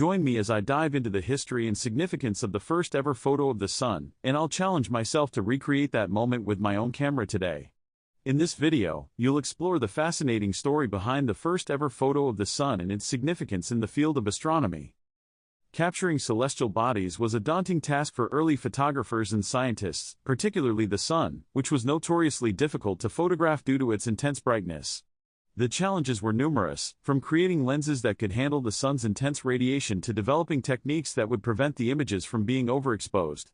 Join me as I dive into the history and significance of the first ever photo of the sun, and I'll challenge myself to recreate that moment with my own camera today. In this video, you'll explore the fascinating story behind the first ever photo of the sun and its significance in the field of astronomy. Capturing celestial bodies was a daunting task for early photographers and scientists, particularly the sun, which was notoriously difficult to photograph due to its intense brightness. The challenges were numerous, from creating lenses that could handle the sun's intense radiation to developing techniques that would prevent the images from being overexposed.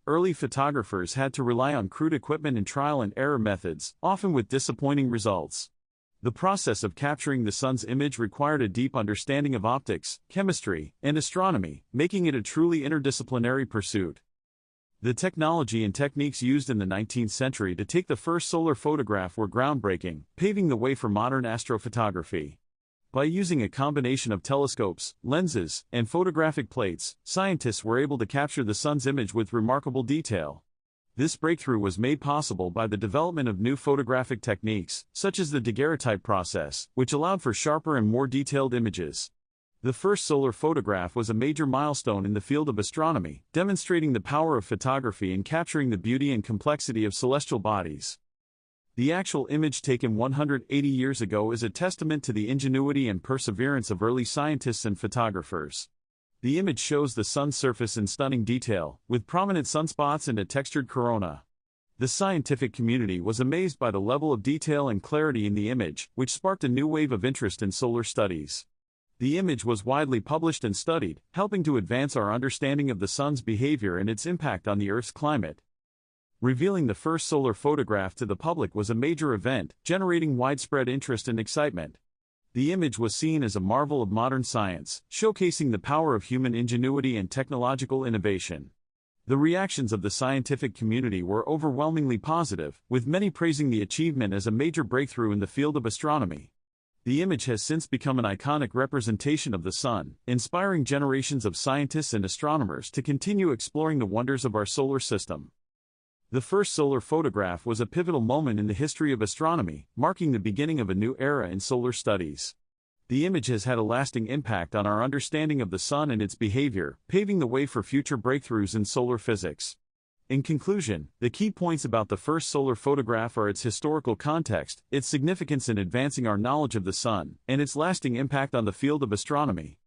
Early photographers had to rely on crude equipment and trial-and-error methods, often with disappointing results. The process of capturing the sun's image required a deep understanding of optics, chemistry, and astronomy, making it a truly interdisciplinary pursuit. The technology and techniques used in the 19th century to take the first solar photograph were groundbreaking, paving the way for modern astrophotography. By using a combination of telescopes, lenses, and photographic plates, scientists were able to capture the sun's image with remarkable detail. This breakthrough was made possible by the development of new photographic techniques, such as the daguerreotype process, which allowed for sharper and more detailed images. The first solar photograph was a major milestone in the field of astronomy, demonstrating the power of photography in capturing the beauty and complexity of celestial bodies. The actual image taken 180 years ago is a testament to the ingenuity and perseverance of early scientists and photographers. The image shows the sun's surface in stunning detail, with prominent sunspots and a textured corona. The scientific community was amazed by the level of detail and clarity in the image, which sparked a new wave of interest in solar studies. The image was widely published and studied, helping to advance our understanding of the sun's behavior and its impact on the Earth's climate. Revealing the first solar photograph to the public was a major event, generating widespread interest and excitement. The image was seen as a marvel of modern science, showcasing the power of human ingenuity and technological innovation. The reactions of the scientific community were overwhelmingly positive, with many praising the achievement as a major breakthrough in the field of astronomy. The image has since become an iconic representation of the sun, inspiring generations of scientists and astronomers to continue exploring the wonders of our solar system. The first solar photograph was a pivotal moment in the history of astronomy, marking the beginning of a new era in solar studies. The image has had a lasting impact on our understanding of the sun and its behavior, paving the way for future breakthroughs in solar physics. In conclusion, the key points about the first solar photograph are its historical context, its significance in advancing our knowledge of the sun, and its lasting impact on the field of astronomy.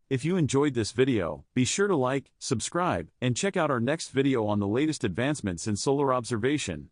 If you enjoyed this video, be sure to like, subscribe, and check out our next video on the latest advancements in solar observation.